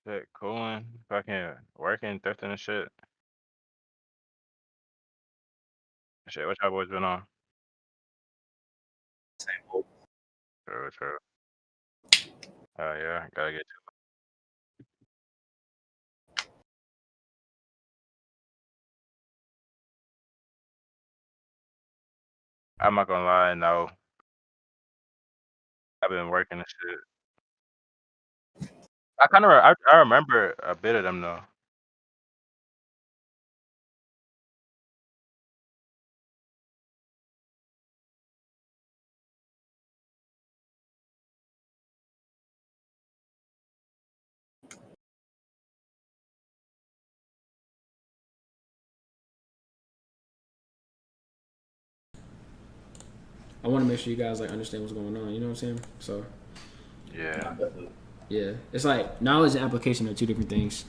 Shit, cooling, fucking working, thrifting and shit. Shit, what y'all boys been on? Same old. True, true. Oh yeah, gotta get to I'm not gonna lie, no. I've been working and shit. I kind of I remember a bit of them though. I want to make sure you guys like understand what's going on. You know what I'm saying? So Yeah. yeah, it's like knowledge and application are two different things.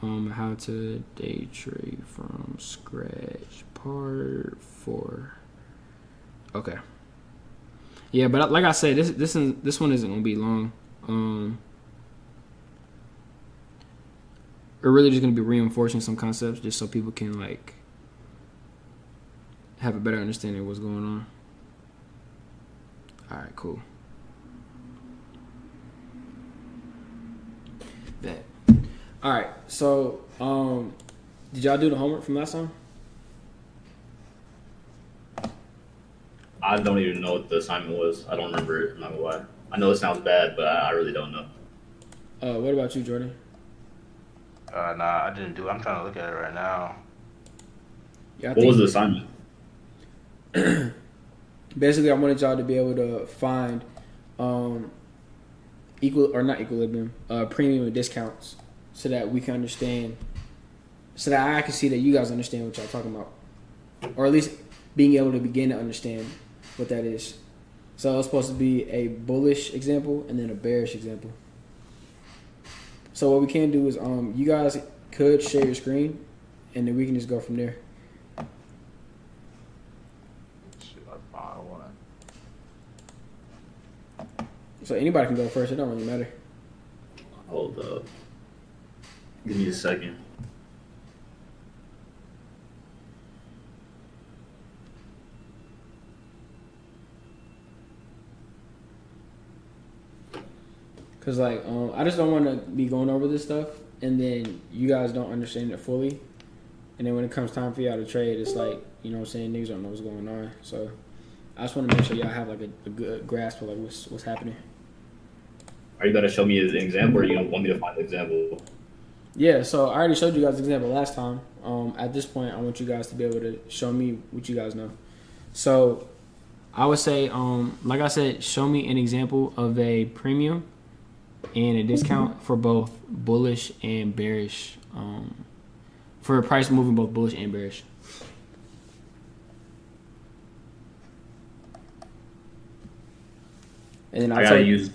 How to day trade from scratch, part 4. Okay. Yeah, but like I said, this one isn't gonna be long. We're really just gonna be reinforcing some concepts just so people can like have a better understanding of what's going on. All right, cool. Bet. All right, so did y'all do the homework from last time? I don't even know what the assignment was. I don't remember it. I'm not gonna lie. I know it sounds bad, but I really don't know. What about you, Jordan? Nah, I didn't do it. I'm trying to look at it right now. Yeah, What was the assignment? Basically, I wanted y'all to be able to find equal or not equilibrium, premium and discounts, so that we can understand, so that I can see that you guys understand what y'all talking about, or at least being able to begin to understand what that is. So it's supposed to be a bullish example and then a bearish example. So what we can do is you guys could share your screen, and then we can just go from there. Shit, I found one. So anybody can go first. It don't really matter. Hold up. Give me a second. Cause like I just don't want to be going over this stuff, and then you guys don't understand it fully, and then when it comes time for y'all to trade, it's like, you know what I'm saying, niggas don't know what's going on. So I just want to make sure y'all have like a good grasp of like what's happening. Are you gonna show me an example, or you don't want me to find the example? Yeah, so I already showed you guys the example last time. At this point, I want you guys to be able to show me what you guys know. So I would say, like I said, show me an example of a premium and a discount for both bullish and bearish. For a price moving both bullish and bearish. And then I gotta use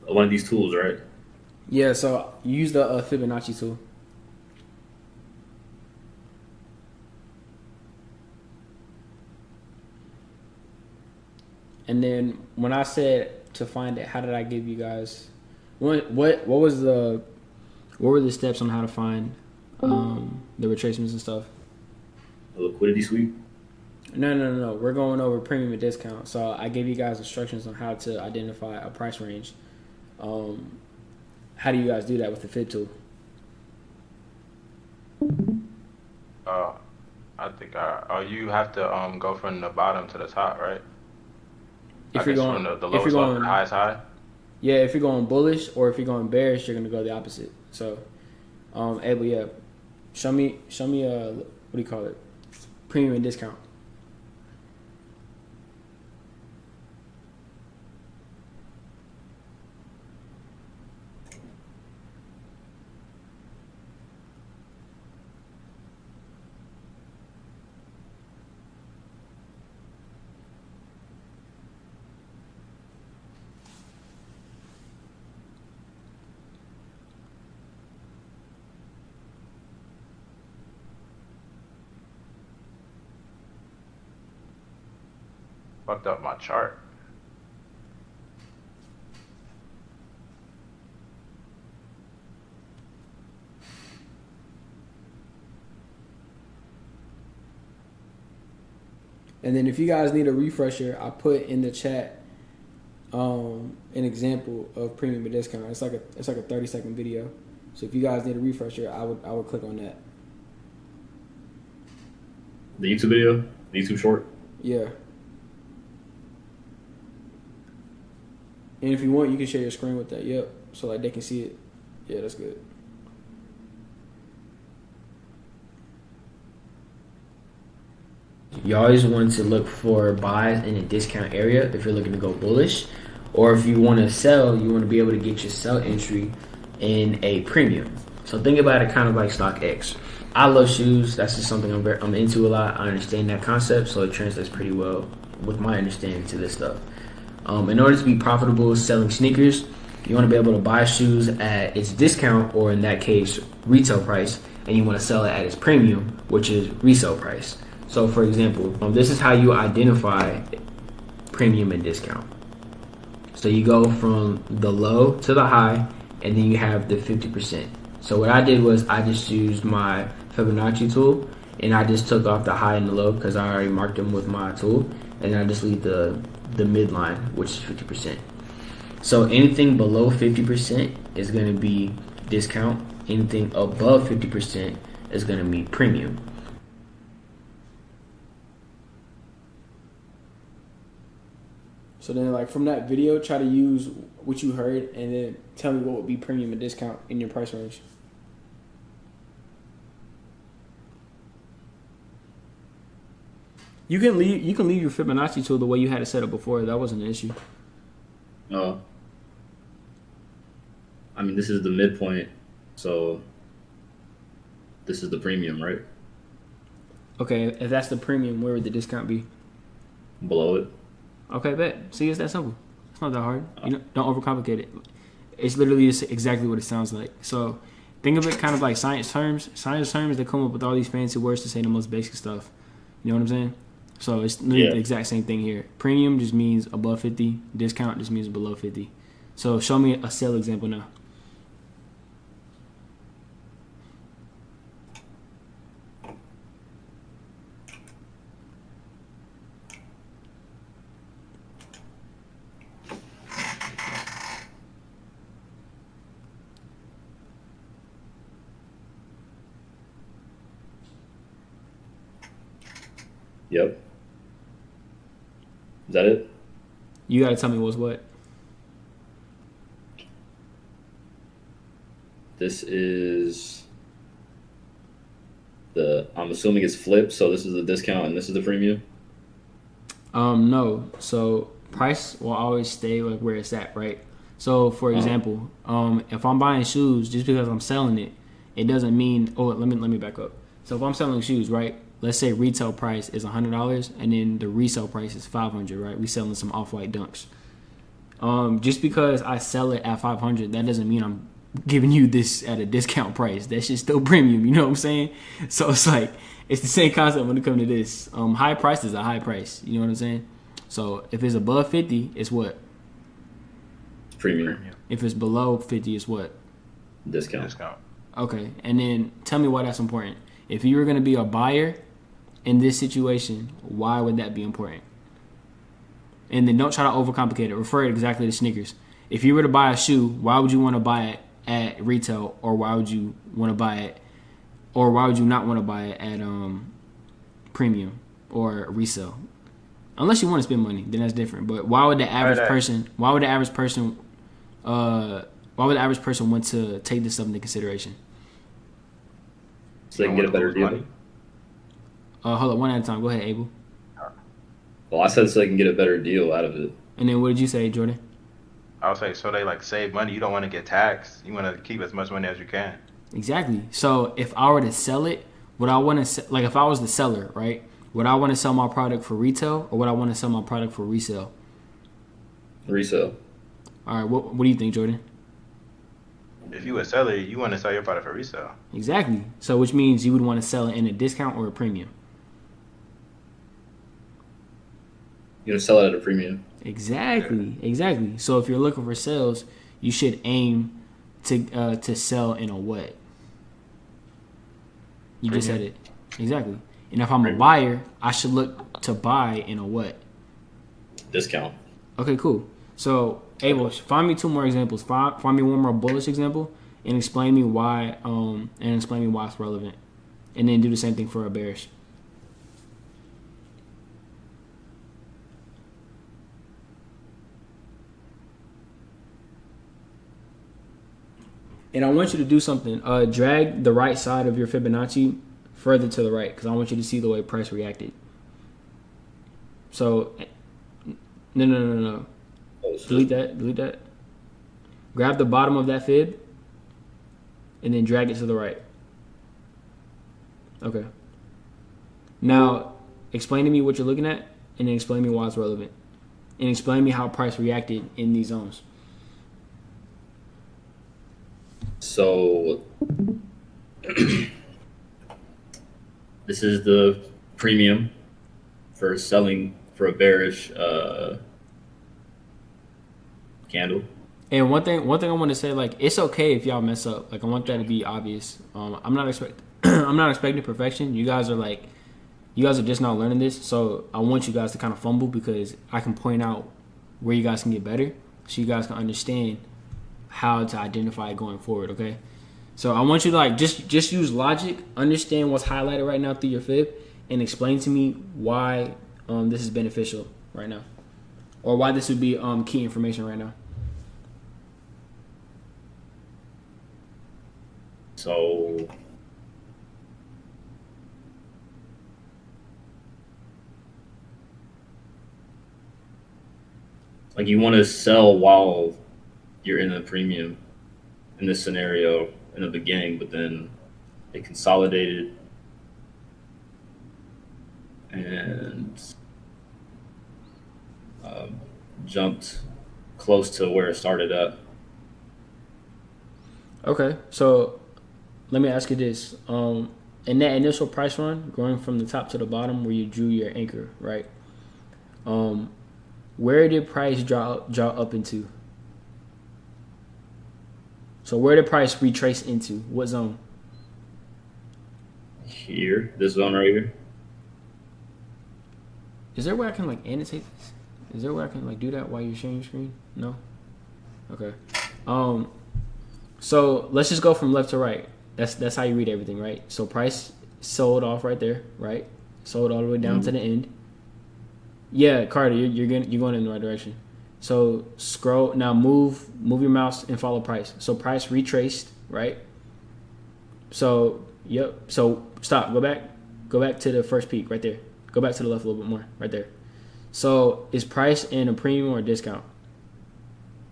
one of these tools, right? Yeah, so use the Fibonacci tool. And then when I said to find it, how did I give you guys? What were the steps on how to find the retracements and stuff? A liquidity sweep. No. We're going over premium and discount. So I gave you guys instructions on how to identify a price range. How do you guys do that with the Fib tool? I think you have to go from the bottom to the top, right? If you're going from the lowest low to the highest high. Yeah, if you're going bullish or if you're going bearish, you're gonna go the opposite. So, Abel, yeah, show me what do you call it? Premium and discount. Fucked up my chart. And then if you guys need a refresher, I put in the chat an example of premium and discount. It's like a 30-second video. So if you guys need a refresher, I would click on that. The YouTube video, the YouTube short. Yeah. And if you want, you can share your screen with that. Yep. So like they can see it. Yeah, that's good. You always want to look for buys in a discount area if you're looking to go bullish, or if you want to sell, you want to be able to get your sell entry in a premium. So think about it kind of like StockX. I love shoes. That's just something I'm into a lot. I understand that concept, so it translates pretty well with my understanding to this stuff. In order to be profitable selling sneakers, you want to be able to buy shoes at its discount, or in that case, retail price, and you want to sell it at its premium, which is resale price. So, for example, this is how you identify premium and discount. So you go from the low to the high, and then you have the 50%. So what I did was I just used my Fibonacci tool, and I just took off the high and the low because I already marked them with my tool, and I just leave the midline, which is 50%. So anything below 50% is going to be discount. Anything above 50% is going to be premium. So then, like, from that video, try to use what you heard and then tell me what would be premium and discount in your price range. You can leave your Fibonacci tool the way you had it set up before. That wasn't an issue. I mean, this is the midpoint, so this is the premium, right? Okay, if that's the premium, where would the discount be? Below it. Okay, bet. See, it's that simple. It's not that hard. You know, don't overcomplicate it. It's literally just exactly what it sounds like. So think of it kind of like science terms. Science terms, they come up with all these fancy words to say the most basic stuff. You know what I'm saying? So it's literally the exact same thing here. Premium just means above 50. Discount just means below 50. So show me a sale example now. Yep. Is that it? You gotta tell me what's what. This is I'm assuming it's flipped, so this is the discount and this is the premium? No. So price will always stay like where it's at, right? So for example, if I'm buying shoes, just because I'm selling it, it doesn't mean. Oh, let me back up. So if I'm selling shoes, right? Let's say retail price is $100, and then the resale price is $500, right? We selling some Off-White Dunks. Just because I sell it at $500, that doesn't mean I'm giving you this at a discount price. That shit's still premium. You know what I'm saying? So it's like it's the same concept when it comes to this. High price is a high price. You know what I'm saying? So if it's above 50, it's what? Premium. If it's below 50, it's what? Discount. Okay, and then tell me why that's important. If you were going to be a buyer in this situation, why would that be important? And then don't try to overcomplicate it. Refer it exactly to sneakers. If you were to buy a shoe, why would you want to buy it at retail, or why would you want to buy it, or why would you not want to buy it at premium or resale? Unless you want to spend money, then that's different. But why would the average person? Why would the average person want to take this stuff into consideration? So they can get a better deal. Hold up, one at a time. Go ahead, Abel. Well, I said so they can get a better deal out of it. And then what did you say, Jordan? I would say so they like save money. You don't want to get taxed. You want to keep as much money as you can. Exactly. So if I were to sell it, would I want to like if I was the seller, right? Would I want to sell my product for retail, or would I want to sell my product for resale? Resale. All right. What do you think, Jordan? If you a seller, you want to sell your product for resale. Exactly. So which means you would want to sell it in a discount or a premium. You're gonna sell it at a premium. Exactly. So if you're looking for sales, you should aim to sell in a what? You just said it. Exactly. And if I'm a buyer, I should look to buy in a what? Discount. Okay, cool. So, Abel, find me 2 more examples. Find me one more bullish example, and explain me why. And explain me why it's relevant, and then do the same thing for a bearish. And I want you to do something. Drag the right side of your Fibonacci further to the right, because I want you to see the way price reacted. So, no. Oh, shit. Delete that. Grab the bottom of that fib, and then drag it to the right. Okay. Now, explain to me what you're looking at, and then explain to me why it's relevant. And explain to me how price reacted in these zones. So this is the premium for selling for a bearish candle. And one thing I want to say, like, it's okay if y'all mess up. Like, I want that to be obvious. I'm not expecting perfection. You guys are just now learning this, so I want you guys to kind of fumble, because I can point out where you guys can get better, so you guys can understand how to identify it going forward. Okay, so I want you to, like, just use logic, understand what's highlighted right now through your fib, and explain to me why this is beneficial right now, or why this would be key information right now. So like, you want to sell while you're in a premium in this scenario in the beginning, but then it consolidated and jumped close to where it started at. Okay, so let me ask you this: in that initial price run, going from the top to the bottom, where you drew your anchor, right? Where did price draw up into? So where did price retrace into? What zone? Here, this zone right here. Is there a way I can, like, annotate this? Is there a way I can, like, do that while you're sharing your screen? No? Okay. So let's just go from left to right. That's how you read everything, right? So price sold off right there, right? Sold all the way down to the end. Yeah, Carter, you're going in the right direction. So scroll now, move your mouse and follow price. So price retraced, right? So yep. So stop. Go back to the first peak right there. Go back to the left a little bit more, right there. So is price in a premium or a discount?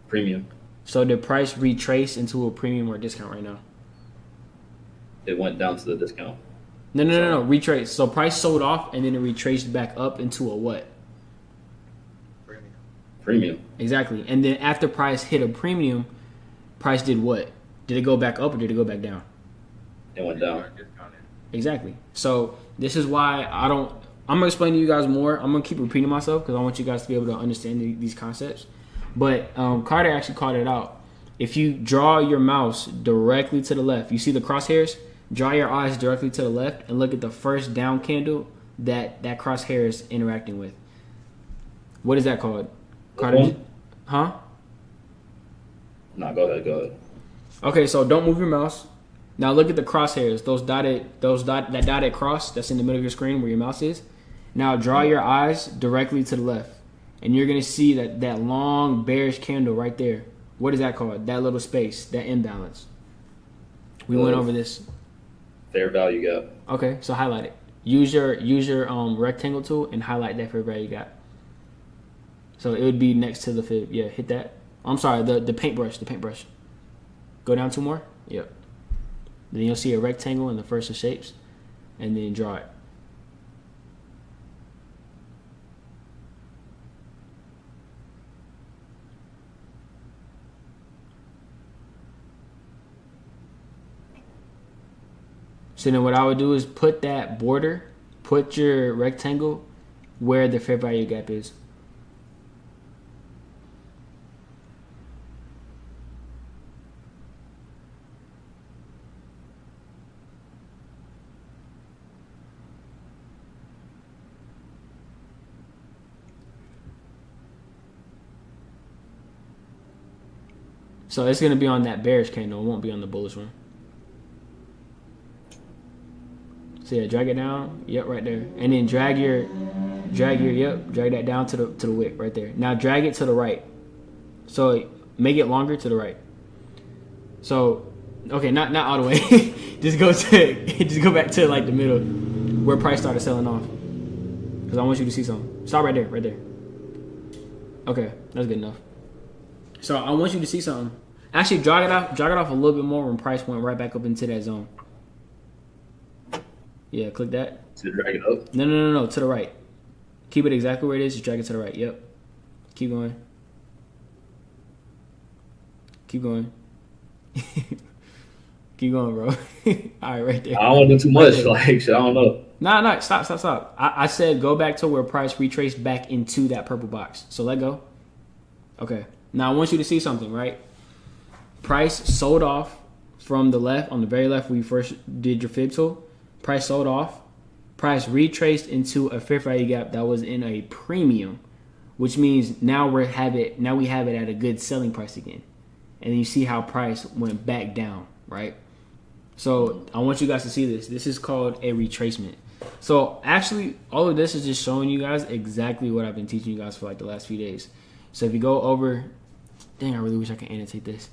Premium. So did price retrace into a premium or a discount right now? It went down to the discount. No. Retrace. So price sold off and then it retraced back up into a what? Premium. Exactly. And then after price hit a premium, price did what? Did it go back up or did it go back down? It went down. Exactly. So this is why I'm going to explain to you guys more. I'm going to keep repeating myself because I want you guys to be able to understand these concepts. But Carter actually called it out. If you draw your mouse directly to the left, you see the crosshairs? Draw your eyes directly to the left and look at the first down candle that crosshair is interacting with. What is that called? Carter? Huh? No, go ahead. Okay, so don't move your mouse. Now look at the crosshairs. That dotted cross that's in the middle of your screen where your mouse is. Now draw your eyes directly to the left. And you're going to see that long bearish candle right there. What is that called? That little space, that imbalance. We went over this. Fair value gap. Okay, so highlight it. Use your rectangle tool and highlight that fair value gap. So it would be next to the fib. Yeah, hit that. I'm sorry, the paintbrush. Go down 2 more. Yep. Then you'll see a rectangle in the first of shapes, and then draw it. So then what I would do is put that border, put your rectangle where the fair value gap is. So it's gonna be on that bearish candle. It won't be on the bullish one. So yeah, drag it down. Yep, right there. And then drag that down to the wick right there. Now drag it to the right. So make it longer to the right. So okay, not all the way. just go back to like the middle where price started selling off. Because I want you to see something. Stop right there, right there. Okay, that's good enough. So I want you to see something. Actually, jog it off a little bit more when price went right back up into that zone. Yeah, click that. To drag it up? No, to the right. Keep it exactly where it is. Just drag it to the right. Yep. Keep going. Keep going. Keep going, bro. All right, right there. I don't want to do too much. Like, shit, I don't know. No, stop. I said go back to where price retraced back into that purple box. So let go. Okay. Now I want you to see something, right? Price sold off from the left, on the very left where you first did your fib tool. Price sold off. Price retraced into a fair value gap that was in a premium, which means now we have it at a good selling price again. And then you see how price went back down, right? So I want you guys to see this. This is called a retracement. So actually, all of this is just showing you guys exactly what I've been teaching you guys for like the last few days. So if you go over, dang, I really wish I could annotate this.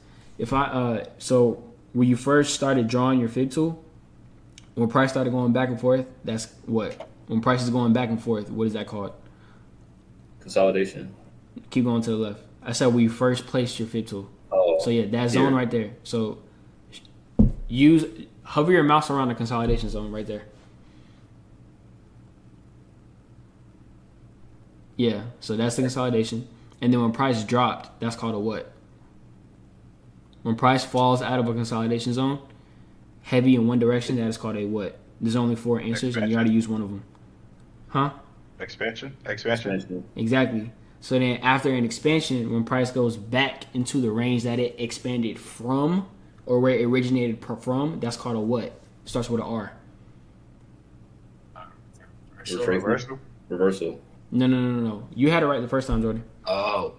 So when you first started drawing your fib tool, when price started going back and forth, that's what? When price is going back and forth, what is that called? Consolidation. Keep going to the left. I said when you first placed your fib tool. Oh. So yeah, that zone right there. So hover your mouse around the consolidation zone right there. Yeah, so that's the consolidation. And then when price dropped, that's called a what? When price falls out of a consolidation zone, heavy in one direction, that is called a what? There's only 4 answers, and you already used one of them. Huh? Expansion. Exactly. So then after an expansion, when price goes back into the range that it expanded from, or where it originated from, that's called a what? It starts with an R. Reversal. No. You had it right the first time, Jordan. Oh.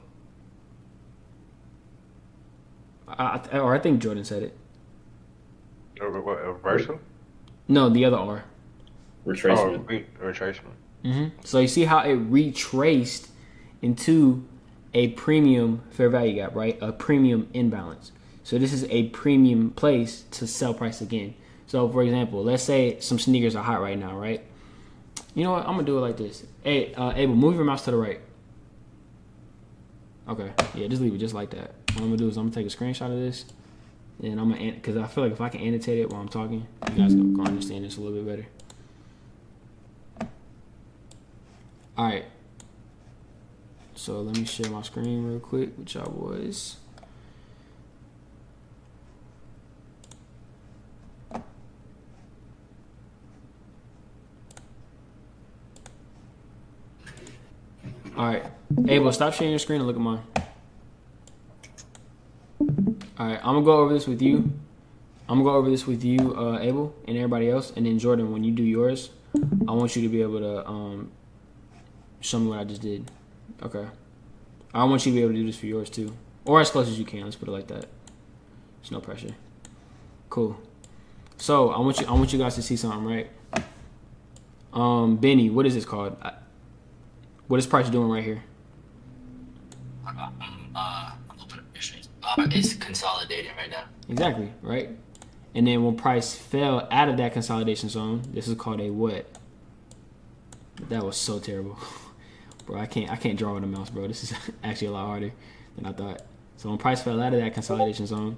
I think Jordan said it. Reversal? No, the other R. Retracement. Retracement. So you see how it retraced into a premium fair value gap, right? A premium imbalance. So this is a premium place to sell price again. So for example, let's say some sneakers are hot right now, right? You know what? I'm gonna do it like this. Hey, Abel, move your mouse to the right. Okay, yeah, just leave it just like that. What I'm gonna do is I'm gonna take a screenshot of this, and I'm gonna, because I feel like if I can annotate it while I'm talking, you guys gonna understand this a little bit better. All right. So let me share my screen real quick with y'all boys. All right, Abel, stop sharing your screen and look at mine. All right, I'm gonna go over this with you. Abel, and everybody else, and then Jordan, when you do yours, I want you to be able to show me what I just did. Okay. I want you to be able to do this for yours too, or as close as you can. Let's put it like that. There's no pressure. Cool. So I want you guys to see something, right? Benny, what is this called? What is price doing right here? It's consolidating right now. Exactly, right? And then when price fell out of that consolidation zone, this is called a what? That was so terrible. Bro, I can't draw with a mouse, bro. This is actually a lot harder than I thought. So when price fell out of that consolidation zone,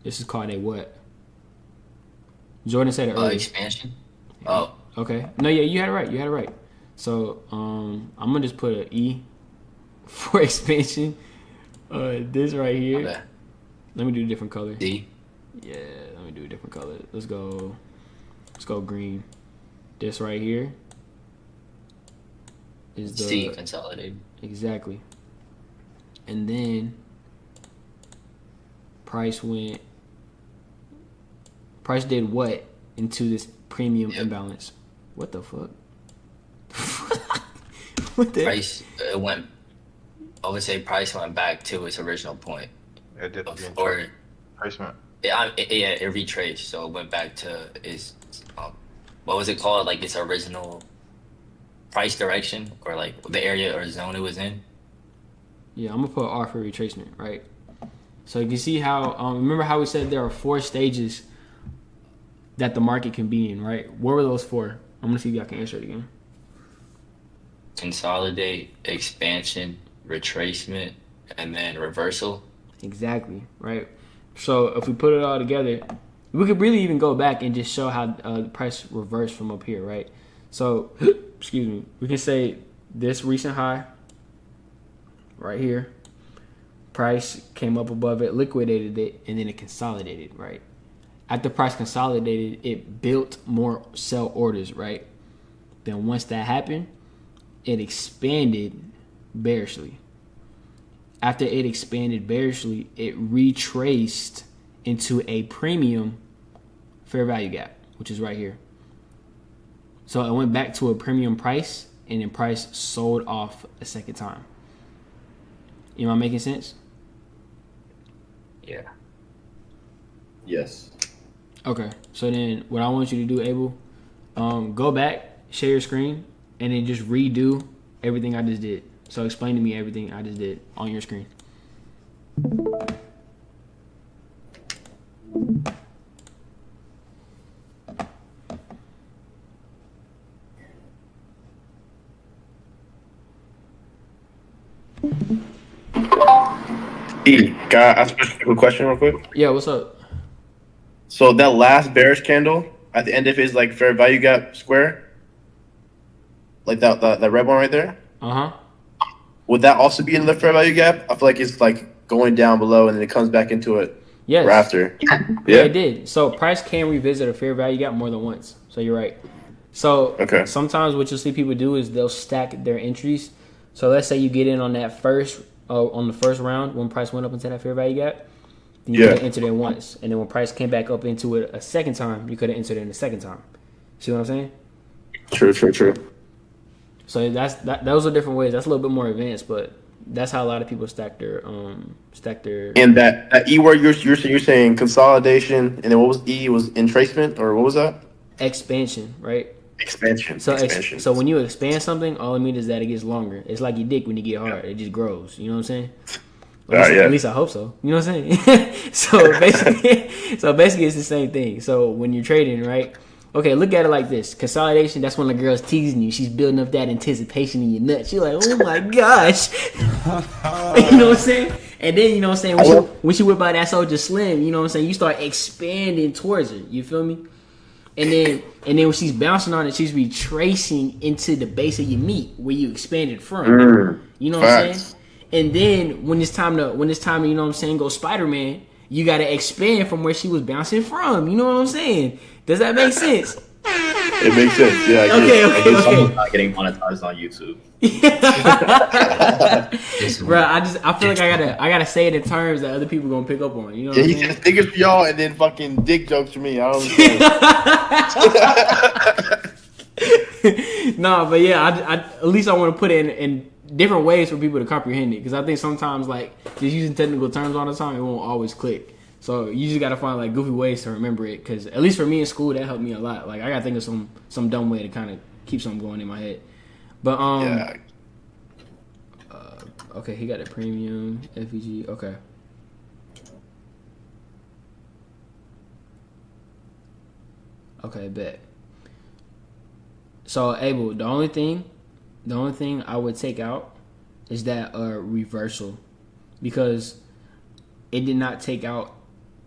this is called a what? Jordan said it earlier. Expansion? Oh. Okay. No, yeah, you had it right. So I'm gonna just put an E for expansion. This right here. Okay. Let me do a different color. D. Yeah, let me do a different color. Let's go green. This right here is the C consolidated. Exactly. And then price did what into this premium imbalance? What the fuck? What the Price went. I would say price went back to its original point. It did the before. retracement. It retraced, so it went back to its what was it called? Like its original price direction, or like the area or zone it was in. Yeah, I'm gonna put R for retracement, right? So you can see how remember how we said there are 4 stages that the market can be in, right? What were those 4? I'm gonna see if y'all can answer it again. Consolidate, expansion, retracement, and then reversal. Exactly, right? So if we put it all together, we could really even go back and just show how the price reversed from up here, right? So, excuse me, we can say this recent high right here, price came up above it, liquidated it, and then it consolidated, right? After price consolidated, it built more sell orders, right? Then once that happened, it expanded bearishly. After it expanded bearishly, it retraced into a premium fair value gap, which is right here. So it went back to a premium price, and then price sold off a second time. Am I making sense? Yeah. Yes. Okay. So then what I want you to do, Abel, go back, share your screen, and then just redo everything I just did. So explain to me everything I just did on your screen. E, can I ask a question real quick? Yeah, what's up? So that last bearish candle at the end of his like fair value gap square, like that red one right there, Uh-huh. would that also be in the fair value gap? I feel like it's like going down below and then it comes back into it Yes. right after. Yeah, it did. So price can revisit a fair value gap more than once. So you're right. So Okay. sometimes what you'll see people do is they'll stack their entries. So let's say you get in on that on the first round when price went up into that fair value gap. Then you Yeah. could have entered it once, and then when price came back up into it a second time, you could have entered it a second time. See what I'm saying? True. So those are different ways. That's a little bit more advanced, but that's how a lot of people stack their And that E word you're saying consolidation, and then what was E? Was entracement, or what was that? expansion, right? Expansion. So Expansion. so when you expand something, all it means is that it gets longer. It's like your dick when you get hard; it just grows. You know what I'm saying? At least I hope so. You know what I'm saying? so basically, it's the same thing. So when you're trading, right? Okay, look at it like this: consolidation. That's when the girl's teasing you. She's building up that anticipation in your nuts. You're like, oh my gosh, you know what I'm saying? And then you know what I'm saying when she whip out that Soldier Slim, you know what I'm saying? You start expanding towards her. You feel me? And then when she's bouncing on it, she's retracing into the base of your meat where you expanded from. You know what I'm saying? And then when it's time to you know what I'm saying, go Spider-Man, you gotta expand from where she was bouncing from. You know what I'm saying? Does that make sense? It makes sense. Yeah. Okay. Someone's not getting monetized on YouTube. Bro, I feel like I gotta say it in terms that other people gonna pick up on. You know what Yeah, I'm he saying? said stickers for y'all and then fucking dick jokes for me. I don't understand. No, but yeah, I at least I want to put it in different ways for people to comprehend it, because I think sometimes like just using technical terms all the time, it won't always click. So you just gotta find like goofy ways to remember it, because at least for me in school that helped me a lot. Like I gotta think of some dumb way to kind of keep something going in my head. But Yeah. okay, he got a premium FEG. Okay. Okay, bet. So Abel, the only thing I would take out is that reversal, because it did not take out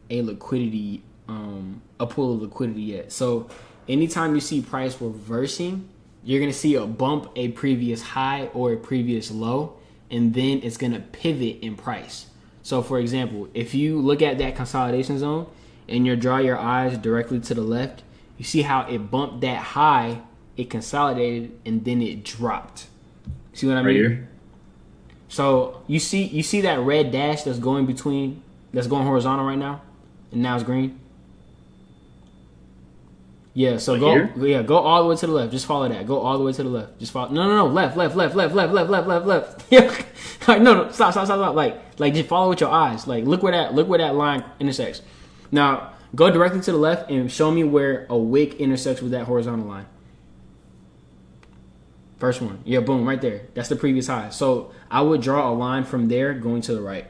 a liquidity, a pool of liquidity yet. So anytime you see price reversing, you're gonna see a bump, a previous high or a previous low, and then it's gonna pivot in price. So for example, if you look at that consolidation zone and you draw your eyes directly to the left, you see how it bumped that high, it consolidated, and then it dropped. See what I mean? Here. So you see that red dash that's going horizontal right now, and now it's green. Yeah, so go all the way to the left. Just follow that. Go all the way to the left. Just follow. No, left. No, stop. Like just follow with your eyes. Like look where that line intersects. Now go directly to the left and show me where a wick intersects with that horizontal line. First one. Yeah, boom, right there. That's the previous high. So I would draw a line from there going to the right.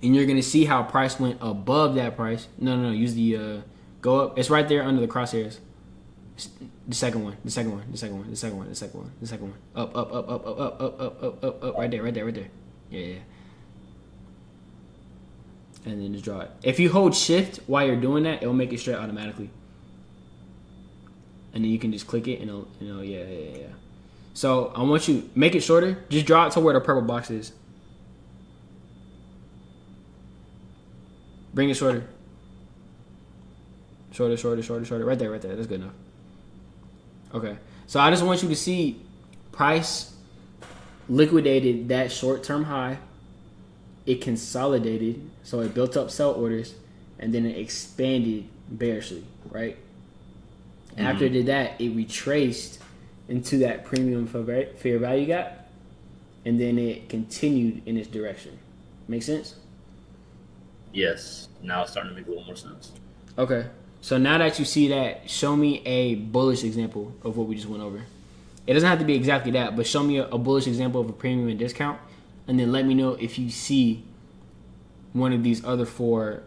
And you're gonna see how price went above that price. No, use the go up. It's right there under the crosshairs. The second one. Up. Right there. Yeah. And then just draw it. If you hold shift while you're doing that, it'll make it straight automatically. And then you can just click it and it'll yeah. So I want you make it shorter. Just draw it to where the purple box is. Bring it shorter. Shorter. Right there. That's good enough. Okay. So I just want you to see price liquidated that short-term high. It consolidated, so it built up sell orders, and then it expanded bearishly, right? After it did that, it retraced into that premium fair value gap, and then it continued in its direction. Make sense? Yes. Now it's starting to make a little more sense. Okay. So now that you see that, show me a bullish example of what we just went over. It doesn't have to be exactly that, but show me a bullish example of a premium and discount, and then let me know if you see one of these other four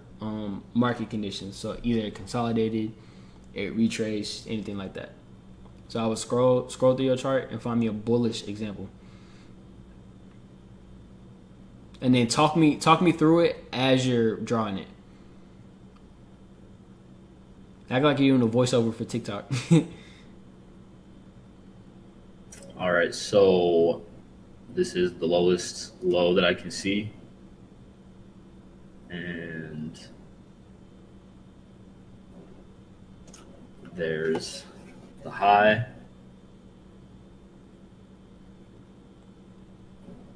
market conditions. So either it consolidated, it retraced, anything like that. So I would scroll through your chart and find me a bullish example. And then talk me through it as you're drawing it. Act like you're doing a voiceover for TikTok. All right, so this is the lowest low that I can see. And there's the high.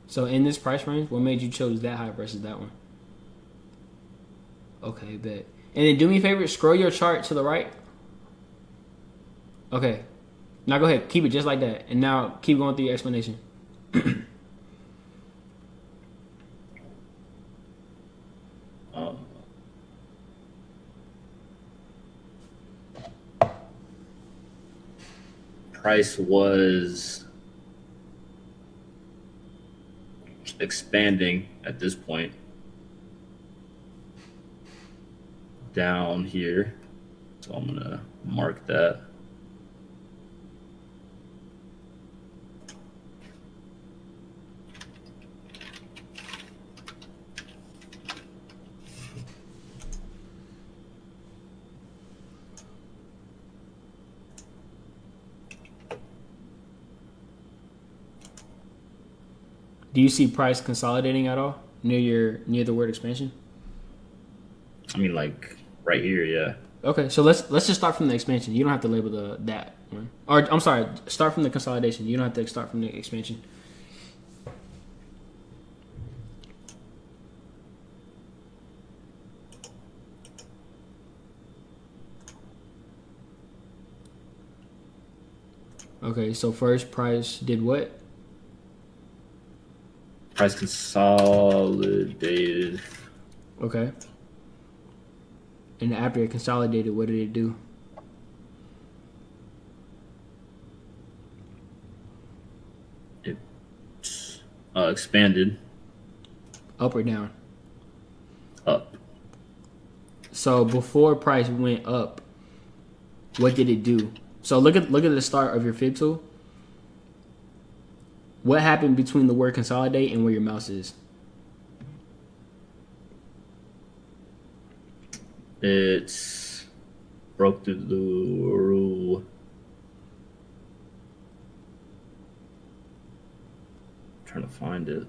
So in this price range, what made you choose that high versus that one? Okay, bet. And then do me a favor, scroll your chart to the right. Okay. Now go ahead, keep it just like that. And now keep going through your explanation. Price was expanding at this point down here, so I'm gonna mark that. Do you see price consolidating at all near the word expansion? I mean, like right here, yeah. Okay, so let's just start from the expansion. You don't have to label that one. Or I'm sorry, start from the consolidation. You don't have to start from the expansion. Okay, so first price did what? Price consolidated. Okay. And after it consolidated, what did it do? It expanded. Up or down? Up. So before price went up, what did it do? So look at the start of your fib tool. What happened between the word consolidate and where your mouse is? It's broke through the rule. Trying to find it.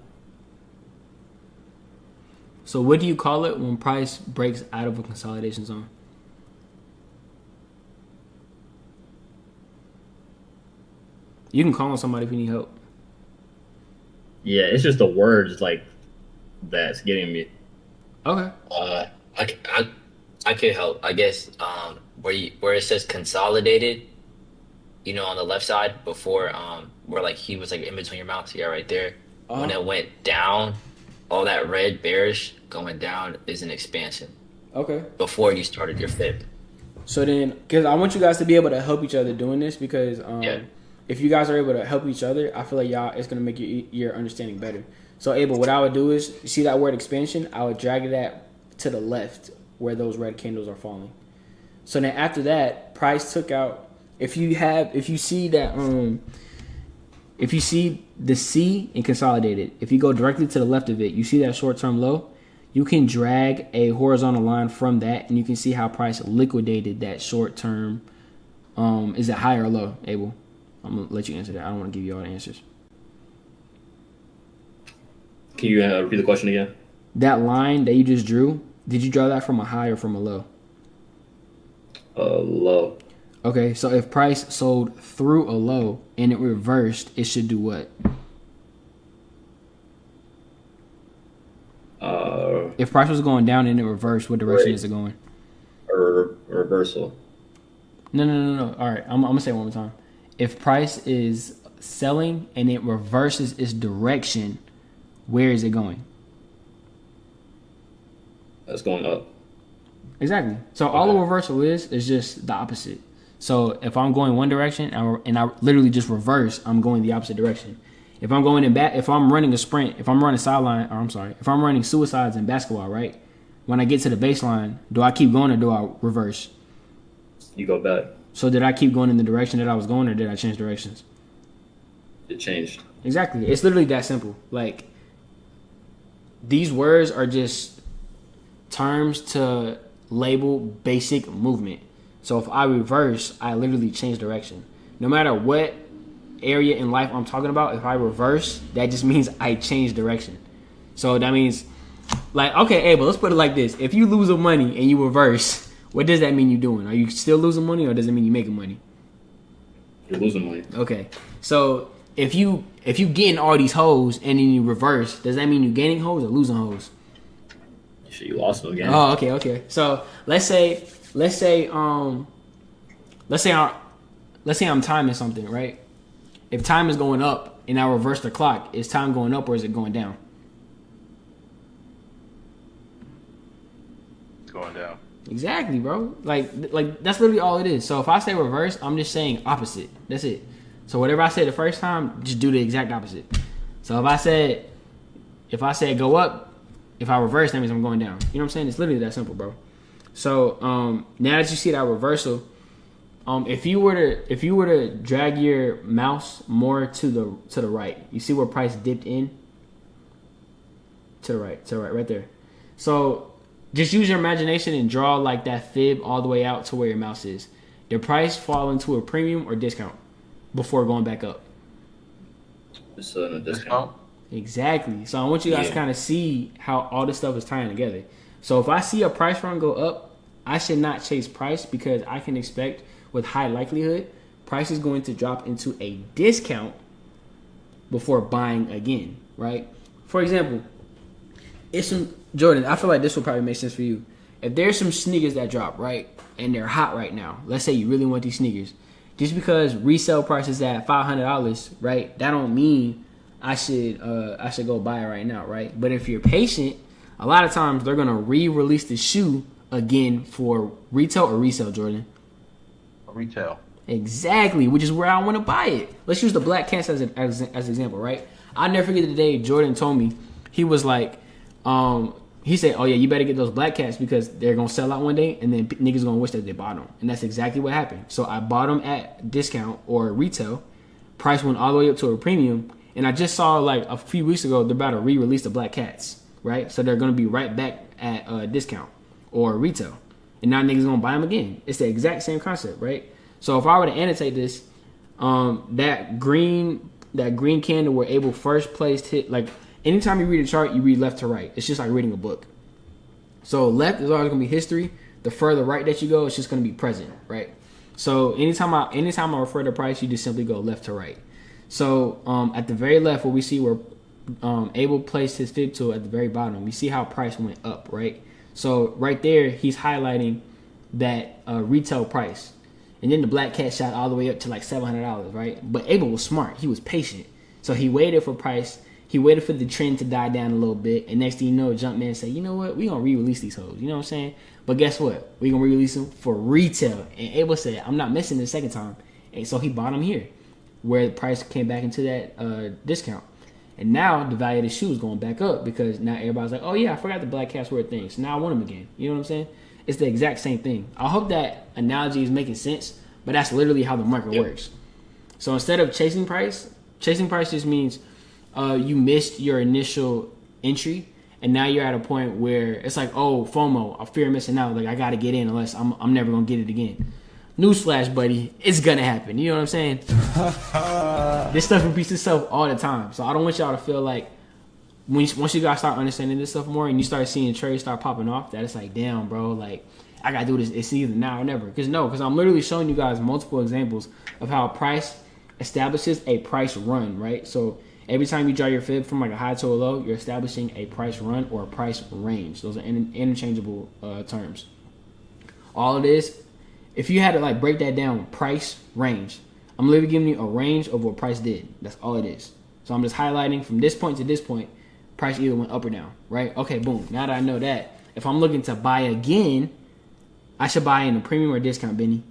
So what do you call it when price breaks out of a consolidation zone? You can call on somebody if you need help. Yeah, it's just the words like that's getting me. Okay. I could help. I guess where it says consolidated, on the left side before where like he was like in between your mouth, yeah, right there. when it went down, all that red bearish going down is an expansion Okay. before you started your fib. So then, because I want you guys to be able to help each other doing this, because Yeah. if you guys are able to help each other, I feel like y'all, it's gonna make your understanding better. So Abel, what I would do is, you see that word expansion, I would drag that to the left where those red candles are falling. So then after that, price took out. If you see that, if you see the C and consolidated, if you go directly to the left of it, you see that short-term low. You can drag a horizontal line from that, and you can see how price liquidated that short-term. Is it high or low, Abel? I'm gonna let you answer that. I don't want to give you all the answers. Can you repeat the question again? That line that you just drew, did you draw that from a high or from a low? Low. Okay, so if price sold through a low and it reversed, it should do what? If price was going down and it reversed, what direction is it going? Reversal. No. All right, I'm gonna say it one more time. If price is selling and it reverses its direction, where is it going? That's going up. Exactly. So all a reversal is just the opposite. So if I'm going one direction and I literally just reverse, I'm going the opposite direction. If I'm going in back, if I'm running a sprint, if I'm running sideline, or I'm sorry, if I'm running suicides in basketball, right? When I get to the baseline, do I keep going or do I reverse? You go back. So did I keep going in the direction that I was going, or did I change directions? It changed. Exactly. It's literally that simple. Like, these words are just terms to label basic movement. So if I reverse, I literally change direction. No matter what area in life I'm talking about, if I reverse, that just means I change direction. So that means, like, okay, but let's put it like this. If you lose money and you reverse, what does that mean you're doing? Are you still losing money, or does it mean you're making money? You're losing money. Okay. So if you getting all these hoes and then you reverse, does that mean you gaining hoes or losing hoes? Shit, you lost them again. Oh, okay. So let's say I'm timing something, right? If time is going up and I reverse the clock, is time going up or is it going down? It's going down. Exactly, bro. Like that's literally all it is. So if I say reverse, I'm just saying opposite. That's it. So whatever I said the first time, just do the exact opposite. So if I said go up, if I reverse, that means I'm going down. You know what I'm saying? It's literally that simple, bro. So now that you see that reversal, if you were to drag your mouse more to the right, you see where price dipped in? To the right, right there. So just use your imagination and draw like that fib all the way out to where your mouse is. Did price fall into a premium or discount before going back up? It's a discount. Exactly. So I want you guys to kind of see how all this stuff is tying together. So if I see a price run go up, I should not chase price, because I can expect with high likelihood price is going to drop into a discount before buying again, right? For example, it's some Jordan, I feel like this will probably make sense for you. If there's some sneakers that drop, right, and they're hot right now, let's say you really want these sneakers, just because resale price is at $500, right, that don't mean I should go buy it right now, right? But if you're patient, a lot of times they're gonna re-release the shoe again for retail or resale, Jordan. Retail. Exactly, which is where I want to buy it. Let's use the black cats as an example, right? I'll never forget the day Jordan told me, he was like, he said, oh yeah, you better get those black cats because they're gonna sell out one day, and then niggas gonna wish that they bought them. And that's exactly what happened. So I bought them at discount or retail. Price went all the way up to a premium. And I just saw like a few weeks ago, they're about to re-release the black cats, right? So they're gonna be right back at discount or retail. And now niggas gonna buy them again. It's the exact same concept, right? So if I were to annotate this, that green candle where Abel first placed hit, like anytime you read a chart, you read left to right. It's just like reading a book. So left is always gonna be history. The further right that you go, it's just gonna be present, right? So anytime I refer to price, you just simply go left to right. So at the very left, where we see where Abel placed his fib tool at the very bottom, you see how price went up, right? So right there, he's highlighting that retail price. And then the black cat shot all the way up to like $700, right? But Abel was smart. He was patient. So he waited for price He waited for the trend to die down a little bit, and next thing you know, Jumpman said, you know what, we gonna re-release these hoes. You know what I'm saying? But guess what? We gonna re-release them for retail. And Abel said, I'm not missing the second time. And so he bought them here, where the price came back into that discount. And now the value of the shoe is going back up because now everybody's like, oh yeah, I forgot the Black Cats were a thing. So now I want them again. You know what I'm saying? It's the exact same thing. I hope that analogy is making sense, but that's literally how the market works. So instead of chasing price just means you missed your initial entry, and now you're at a point where it's like, oh, FOMO, I fear missing out. Like, I got to get in unless I'm never going to get it again. Newsflash, buddy, it's going to happen. You know what I'm saying? This stuff repeats itself all the time. So I don't want y'all to feel like once you guys start understanding this stuff more and you start seeing trades start popping off, that it's like, damn, bro, like, I got to do this. It's either now or never. Because I'm literally showing you guys multiple examples of how price establishes a price run, right? So every time you draw your fib from like a high to a low, you're establishing a price run or a price range. Those are interchangeable terms. All it is, if you had to like break that down, price range, I'm literally giving you a range of what price did. That's all it is. So I'm just highlighting from this point to this point, price either went up or down, right? Okay, boom. Now that I know that, if I'm looking to buy again, I should buy in a premium or discount, Benny.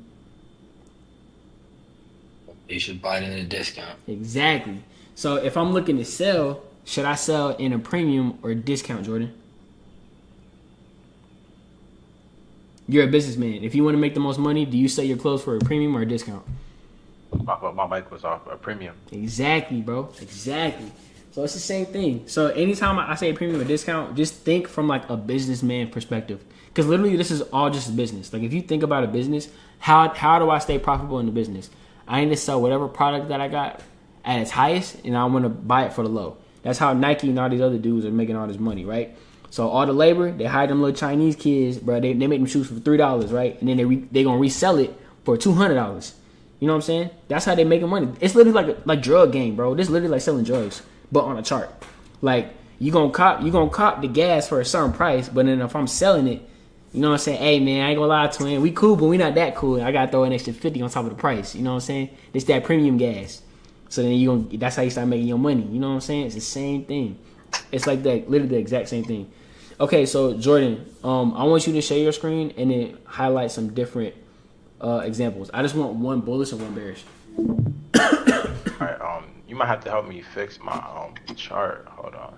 You should buy it in a discount. Exactly. So if I'm looking to sell, should I sell in a premium or discount, Jordan? You're a businessman. If you want to make the most money, do you sell your clothes for a premium or a discount? My mic was off. A premium. Exactly, bro. Exactly. So it's the same thing. So anytime I say premium or discount, just think from like a businessman perspective. Because literally this is all just a business. Like if you think about a business, how do I stay profitable in the business? I need to sell whatever product that I got at its highest, and I want to buy it for the low. That's how Nike and all these other dudes are making all this money, right? So all the labor, they hire them little Chinese kids, bro. They make them shoes for $3, right? And then they gonna resell it for $200. You know what I'm saying? That's how they making money. It's literally like drug game, bro. This is literally like selling drugs, but on a chart. Like you gonna cop the gas for a certain price, but then if I'm selling it, you know what I'm saying? Hey man, I ain't gonna lie, twin. We cool, but we not that cool. I gotta throw an extra 50 on top of the price. You know what I'm saying? It's that premium gas. So then that's how you start making your money. You know what I'm saying? It's the same thing. It's like that, literally the exact same thing. Okay, so Jordan, I want you to share your screen and then highlight some different examples. I just want one bullish and one bearish. Alright, you might have to help me fix my chart. Hold on.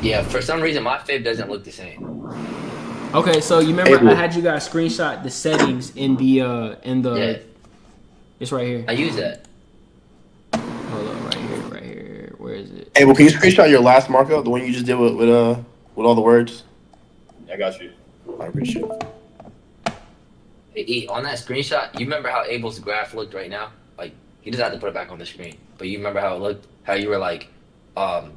Yeah, for some reason my fib doesn't look the same. Okay, so you remember I had you guys screenshot the settings in the Yeah. It's right here. I use that. Hold on, right here. Where is it? Hey, well, can you screenshot your last markup, the one you just did with all the words? I got you. I appreciate it. Hey, E, on that screenshot, you remember how Abel's graph looked right now? Like, he doesn't have to put it back on the screen. But you remember how it looked? How you were like, on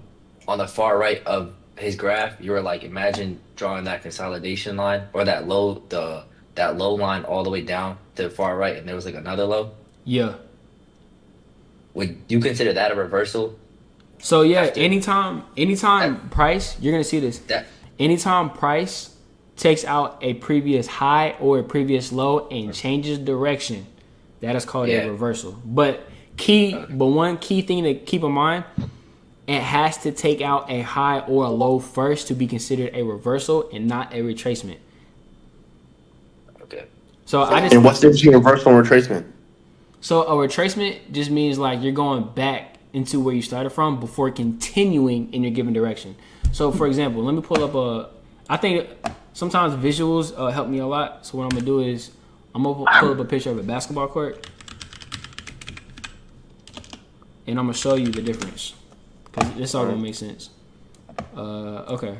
the far right of his graph, you were like, imagine drawing that consolidation line or that low line all the way down to the far right, and there was like another low. Yeah. Would you consider that a reversal? So yeah, anytime price, you're gonna see this. Anytime price takes out a previous high or a previous low and changes direction, that is called a reversal. But one key thing to keep in mind, it has to take out a high or a low first to be considered a reversal and not a retracement. Okay. And what's the difference between reversal and retracement? So a retracement just means like you're going back into where you started from before continuing in your given direction. So for example, let me pull up I think sometimes visuals help me a lot. So what I'm gonna do is I'm gonna pull up a picture of a basketball court, and I'm gonna show you the difference because this all gonna make sense. Okay.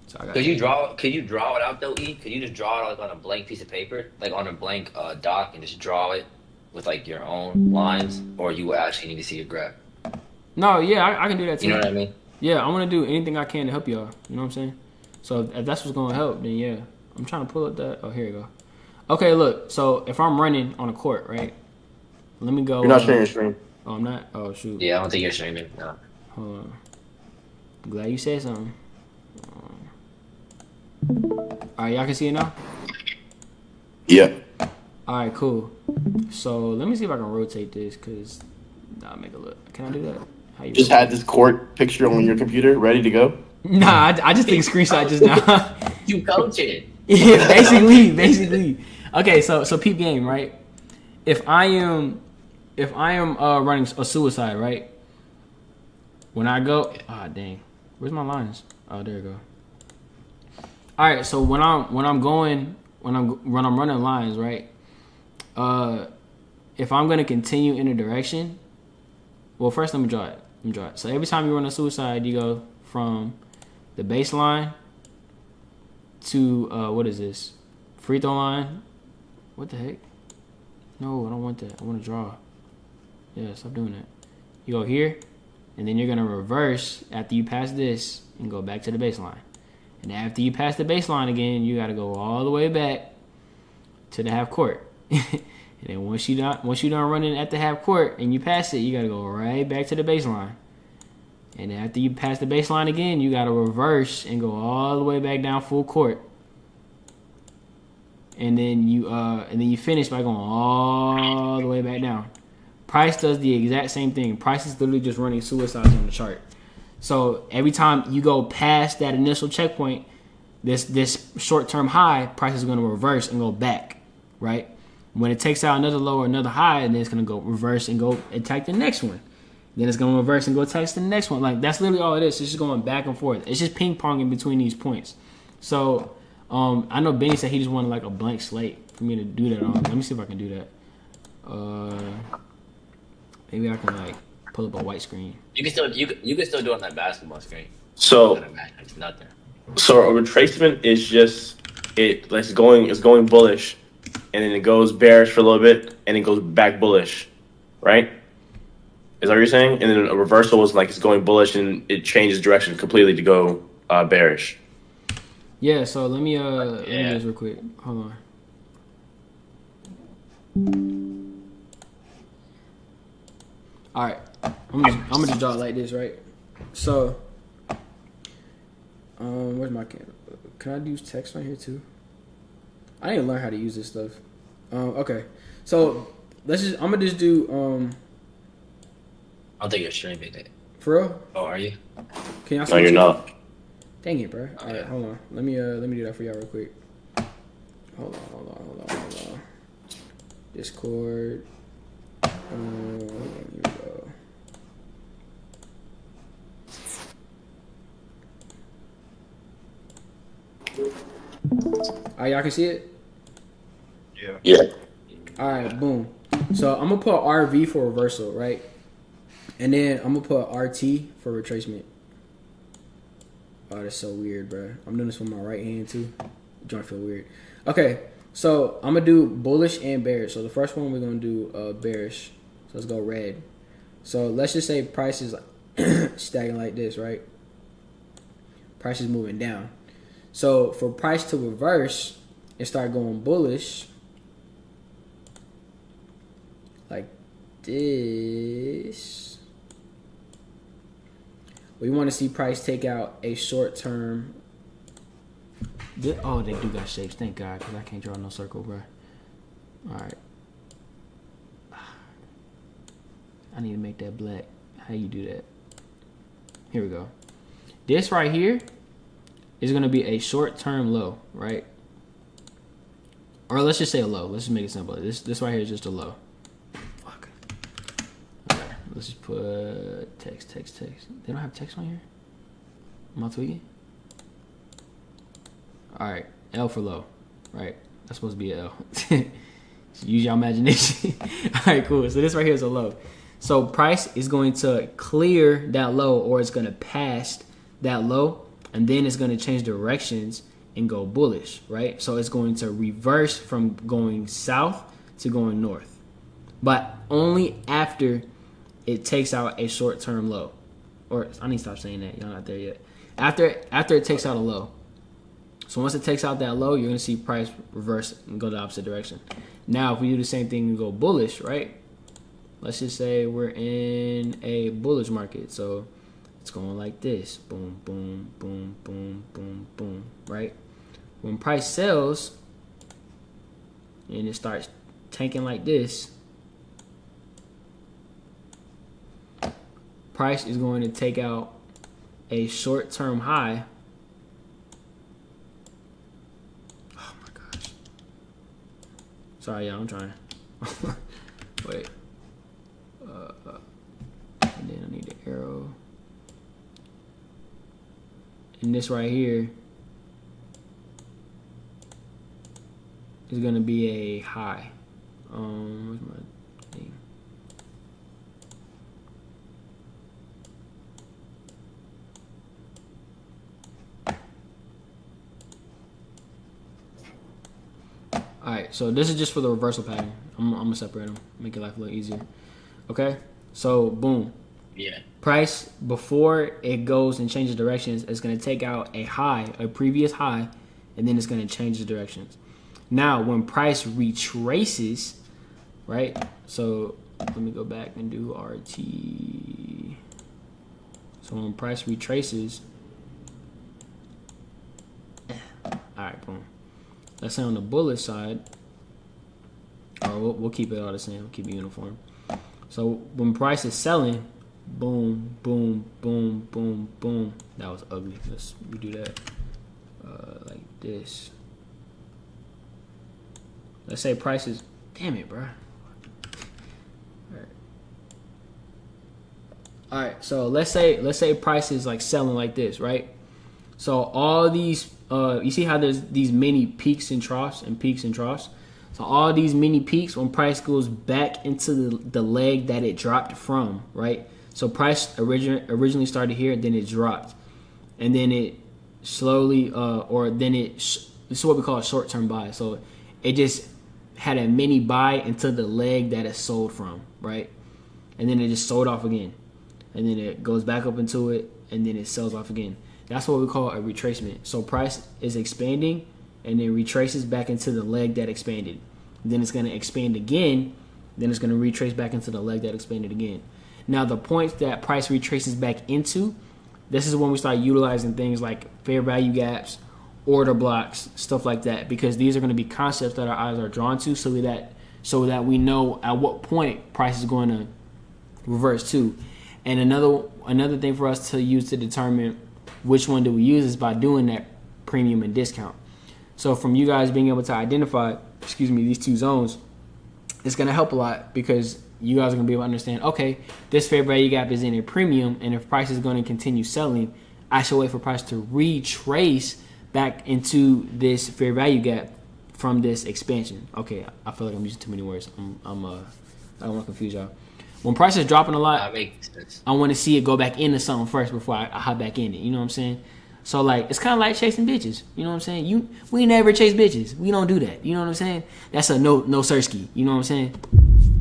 So Could you draw it out though, E? Could you just draw it like on a blank piece of paper, like on a blank doc, and just draw it with like your own lines, or you actually need to see a graph? No, yeah, I can do that too. You know what I mean? Yeah, I want to do anything I can to help y'all. You know what I'm saying? So if that's what's gonna help, then yeah, I'm trying to pull up that. Oh, here you go. Okay, look. So if I'm running on a court, right? Let me go. You're not sharing your screen. Oh, I'm not. Oh shoot. Yeah, I don't think you're streaming. No. Hold on. I'm glad you said something. All right, y'all can see it now? Yeah. All right, cool. So let me see if I can rotate this because I'll make it look. Can I do that? How you Just had this court picture on your computer ready to go. Nah, I just think screenshot just now. You coaching. Yeah, basically. Okay, so peep game, right? If I am running a suicide, right? When I go, dang, where's my lines? Oh, there you go. All right, so when I'm running lines, right? If I'm gonna continue in a direction, well, first let me draw it. So every time you run a suicide, you go from the baseline to what is this? Free throw line. What the heck? No, I don't want that. I want to draw. Yeah, stop doing that. You go here, and then you're gonna reverse after you pass this and go back to the baseline. And after you pass the baseline again, you gotta go all the way back to the half court. And then once you done running at the half court and you pass it, you gotta go right back to the baseline. And after you pass the baseline again, you gotta reverse and go all the way back down full court. And then you finish by going all the way back down. Price does the exact same thing. Price is literally just running suicides on the chart. So every time you go past that initial checkpoint, this short-term high, Price is going to reverse and go back, right? When it takes out another low or another high, then it's going to go reverse and go attack the next one. Then it's going to reverse and go attack the next one. Like, that's literally all it is. It's just going back and forth. It's just ping-ponging between these points. So I know Benny said he just wanted like a blank slate for me to do that on. Let me see if I can do that. Maybe I can like pull up a white screen. You can still do it on that basketball screen. So It's nothing. So a retracement is just it's going bullish, and then it goes bearish for a little bit, and it goes back bullish, right? Is that what you're saying? And then a reversal is like it's going bullish and it changes direction completely to go bearish. Yeah. So let me do this real quick. Hold on. All right. I'm gonna just draw it like this, right? So, where's my camera? Can I use text on here too? I didn't learn how to use this stuff. Okay. So I'm gonna just do I don't think you're streaming it. For real? Oh, are you? Can y'all see? No, you're not. Dang it, bro. All right, hold on. Let me do that for y'all real quick. Hold on. Discord. Here we go. All right, y'all can see it? Yeah. All right, boom. So I'm gonna put RV for reversal, right? And then I'm gonna put RT for retracement. Oh, that's so weird, bro. I'm doing this with my right hand too. Joint feel weird. Okay, so I'm gonna do bullish and bearish. So the first one we're gonna do bearish. So let's go red. So let's just say price is stacking like this, right? Price is moving down. So for price to reverse and start going bullish, like this, we want to see price take out a short term. Oh, they do got shapes. Thank God, because I can't draw no circle, bro. All right. I need to make that black. How you do that? Here we go. This right here is going to be a short-term low, right? Or let's just say a low. Let's just make it simple. This right here is just a low. Fuck. Okay. Let's just put text. They don't have text on here? Am I tweaking? All right. L for low, right? That's supposed to be a L. Use your imagination. All right, cool. So this right here is a low. So price is going to clear that low, or it's going to pass that low, and then it's going to change directions and go bullish, right? So it's going to reverse from going south to going north, but only after it takes out a short-term low. Or I need to stop saying that. Y'all not there yet. After it takes out a low. So once it takes out that low, you're going to see price reverse and go the opposite direction. Now, if we do the same thing and go bullish, right? Let's just say we're in a bullish market. So it's going like this. Boom, boom, boom, boom, boom, boom, right? When price sells and it starts tanking like this, price is going to take out a short-term high. Oh my gosh. Sorry, y'all, I'm trying. Wait. And then I need the arrow. And this right here is going to be a high. Where's my thing? Alright, so this is just for the reversal pattern. I'm gonna separate them, make your life a little easier. Okay, so boom. Yeah. Price before it goes and changes directions is going to take out a high, a previous high, and then it's going to change the directions. Now, when price retraces, right? So let me go back and do RT. So when price retraces, all right, boom. Let's say on the bullish side, or we'll keep it all the same. We'll keep it uniform. So when price is selling, boom, boom, boom, boom, boom. That was ugly. Let's redo that like this. Let's say price is, damn it, bro. All right. So let's say price is like selling like this, right? So all these, you see how there's these mini peaks and troughs and peaks and troughs. So all these mini peaks, when price goes back into the leg that it dropped from, right? So price originally started here, then it dropped, and then it slowly, this is what we call a short-term buy. So it just had a mini buy into the leg that it sold from, right? And then it just sold off again, and then it goes back up into it, and then it sells off again. That's what we call a retracement. So price is expanding, and then retraces back into the leg that expanded. Then it's going to expand again, then it's going to retrace back into the leg that expanded again. Now, the points that price retraces back into, this is when we start utilizing things like fair value gaps, order blocks, stuff like that, because these are going to be concepts that our eyes are drawn to, so that we know at what point price is going to reverse to. And another thing for us to use to determine which one do we use is by doing that premium and discount. So from you guys being able to identify, these two zones, it's going to help a lot, because you guys are going to be able to understand, okay, this fair value gap is in a premium, and if price is going to continue selling, I should wait for price to retrace back into this fair value gap from this expansion. Okay, I feel like I'm using too many words. I don't want to confuse y'all. When price is dropping a lot, That makes sense. I want to see it go back into something first before I hop back in it. You know what I'm saying? So, like, it's kind of like chasing bitches. You know what I'm saying? We never chase bitches. We don't do that. You know what I'm saying? That's a no sirski. You know what I'm saying?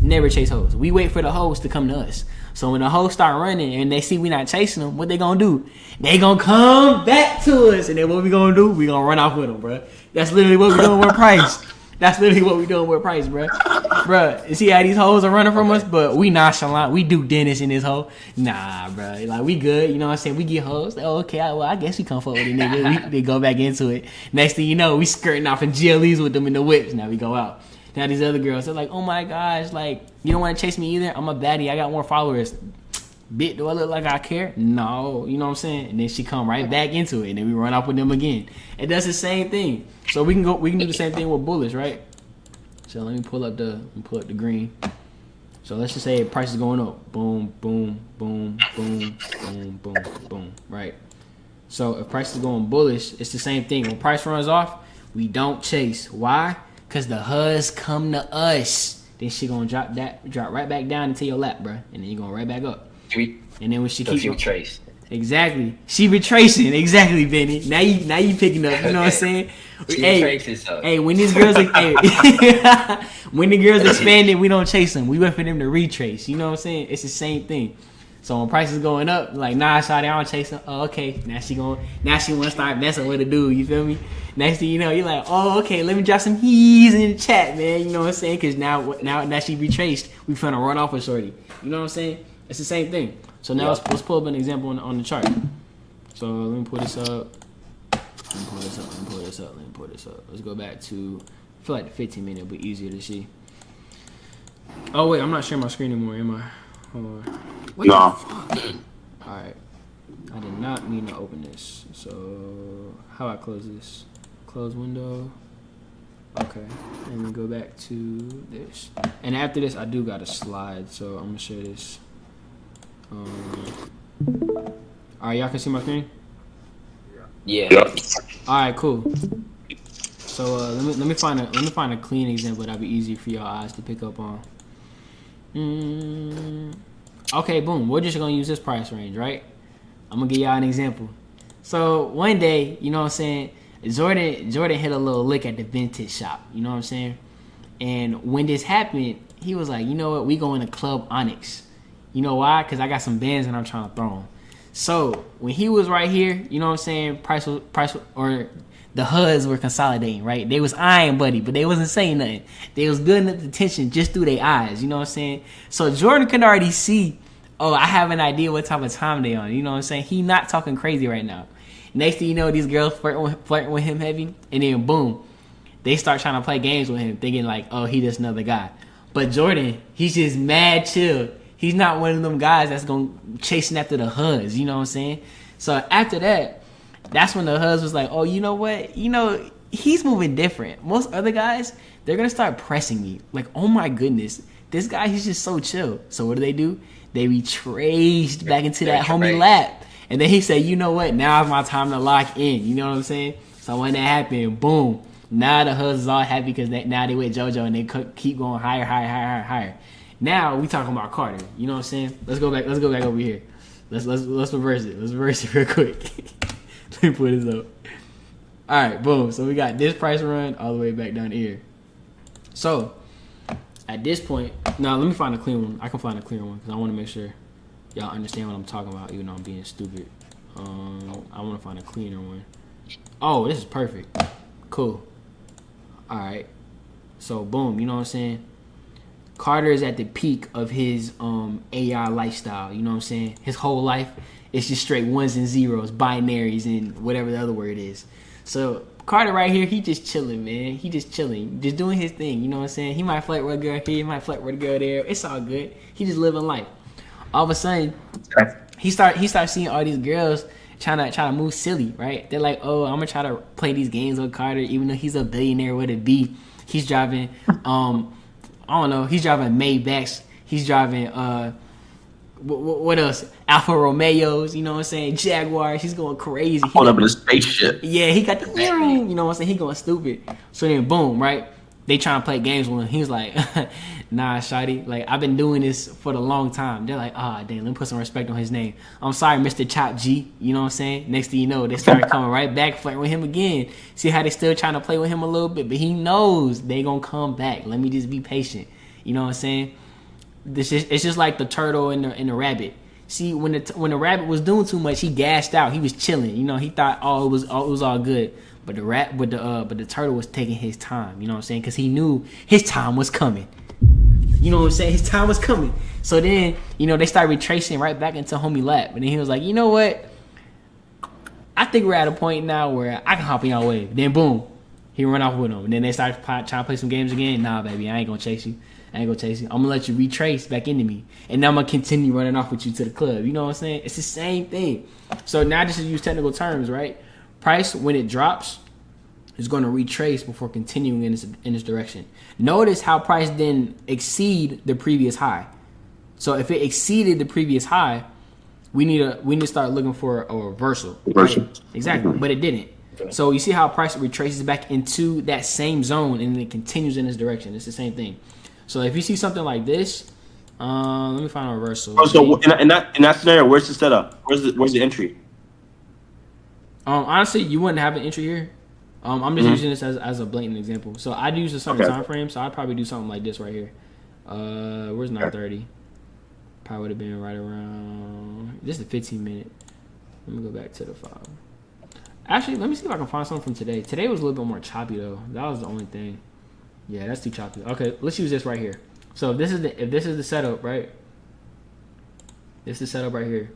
Never chase hoes. We wait for the hoes to come to us. So when the hoes start running and they see we not chasing them, what they gonna do? They gonna come back to us. And then what we gonna do? We gonna run off with them, bro. That's literally what we doing with price. That's literally what we doing with price, bro. Bruh, you see how these hoes are running from us? But we nonchalant. We do Dennis in this hoe. Nah, bruh. Like, we good. You know what I'm saying? We get hoes. Like, okay, well, I guess we come fuck with a nigga. They go back into it. Next thing you know, we skirting off in GLEs with them in the whips. Now we go out. Now these other girls, they're like, oh my gosh, like, you don't want to chase me either? I'm a baddie. I got more followers. Bitch, do I look like I care? No. You know what I'm saying? And then she come right back into it. And then we run off with them again. It does the same thing. So we can do the same thing with bullish, right? So let me pull up the green. So let's just say price is going up. Boom, boom, boom, boom, boom, boom, boom. Right. So if price is going bullish, it's the same thing. When price runs off, we don't chase. Why? Because the HUDs come to us. Then she gonna drop right back down into your lap, bro. And then you going right back up. And then when she keep retrace. Exactly. She retracing. Exactly, Benny. Now you picking up. You know what I'm saying? Hey, when these girls when the girls expanding, we don't chase them. We wait for them to retrace. You know what I'm saying? It's the same thing. So when price is going up, like, nah, shawty, I don't chase them. Oh, okay. Now she want to start messing with a dude. You feel me? Next thing you know, you're like, oh, okay, let me drop some he's in the chat, man. You know what I'm saying? Because now she retraced, we finna run off with shorty. You know what I'm saying? It's the same thing. So now let's pull up an example on the chart. So let me pull this up. Let me pull this up. Let's go back to, I feel like the 15 minute will be easier to see. Oh, wait, I'm not sharing my screen anymore, am I? Hold on. What the fuck? All right. I did not mean to open this. So how do I close this? Close window. Okay. And we go back to this. And after this, I do got a slide. So I'm gonna share this. All right, y'all can see my screen. Yeah. All right, cool. So let me find a clean example that'll be easy for your eyes to pick up on. Okay, boom. We're just gonna use this price range, right? I'm gonna give y'all an example. So one day, you know what I'm saying, Jordan hit a little lick at the vintage shop. You know what I'm saying? And when this happened, he was like, you know what? We going to Club Onyx. You know why? Because I got some bands and I'm trying to throw them. So when he was right here, you know what I'm saying, price or the HUDs were consolidating, right? They was eyeing Buddy, but they wasn't saying nothing. They was building up the tension just through their eyes, you know what I'm saying? So Jordan could already see, oh, I have an idea what type of time they on, you know what I'm saying? He not talking crazy right now. Next thing you know, these girls flirting with him heavy, and then boom, they start trying to play games with him, thinking like, oh, he just another guy. But Jordan, he's just mad chill. He's not one of them guys that's going chasing after the HUDs, you know what I'm saying? So after that, that's when the HUDs was like, oh, you know what? You know, he's moving different. Most other guys, they're going to start pressing me. Like, oh my goodness, this guy, he's just so chill. So what do? They retraced back into that homie lap. And then he said, you know what? Now is my time to lock in. You know what I'm saying? So when that happened, boom. Now the HUDs is all happy because now they with JoJo and they keep going higher. Now we talking about Carter. You know what I'm saying? Let's go back over here. Let's reverse it. Let's reverse it real quick. Let me put this up. All right, boom. So we got this price run all the way back down here. So at this point, now let me find a clean one. I can find a clear one because I want to make sure y'all understand what I'm talking about, even though I'm being stupid. I want to find a cleaner one. Oh, this is perfect. Cool. All right. So boom, you know what I'm saying? Carter is at the peak of his AI lifestyle. You know what I'm saying? His whole life, it's just straight ones and zeros, binaries, and whatever the other word is. So Carter right here, he just chilling, man. He just chilling, just doing his thing. You know what I'm saying? He might flirt with a girl here, he might flirt with a girl there. It's all good. He just living life. All of a sudden, he start seeing all these girls trying to move silly, right? They're like, oh, I'm gonna try to play these games with Carter, even though he's a billionaire with a B. He's driving, I don't know. He's driving Maybachs. He's driving what else? Alfa Romeos. You know what I'm saying? Jaguars. He's going crazy. Hold up in a spaceship. Yeah, he got the you know what I'm saying? He going stupid. So then boom, right? They trying to play games with him. He was like, nah, shawty. Like, I've been doing this for a long time. They're like, ah, damn, let me put some respect on his name. I'm sorry, Mr. Chop G. You know what I'm saying? Next thing you know, they started coming right back, flirting with him again. See how they still trying to play with him a little bit, but he knows they gonna come back. Let me just be patient. You know what I'm saying? It's just like the turtle and the rabbit. See, when the rabbit was doing too much, he gassed out. He was chilling. You know, he thought, it was all good. But the turtle was taking his time. You know what I'm saying? Because he knew his time was coming. You know what I'm saying? His time was coming. So then, you know, they started retracing right back into homie lap. And then he was like, you know what? I think we're at a point now where I can hop in your wave. Then boom, he run off with him. And then they started trying to play some games again. Nah, baby, I ain't gonna chase you. I'm gonna let you retrace back into me. And now I'm gonna continue running off with you to the club. You know what I'm saying? It's the same thing. So now just to use technical terms, right? Price, when it drops, is going to retrace before continuing in this direction. Notice how price didn't exceed the previous high. So if it exceeded the previous high, we need to start looking for a reversal. Right? Exactly, but it didn't. So you see how price retraces back into that same zone and then it continues in this direction. It's the same thing. So if you see something like this, let me find a reversal. Oh, so in that scenario, where's the setup? Where's the entry? Honestly, you wouldn't have an entry here. I'm just using this as a blatant example. So I'd use a certain time frame. So I'd probably do something like this right here. Where's 9:30? Probably would have been right around. This is a 15-minute. Let me go back to the file. Actually, let me see if I can find something from today. Today was a little bit more choppy though. That was the only thing. Yeah, that's too choppy. Okay, let's use this right here. So if this is the setup, right? This is the setup right here.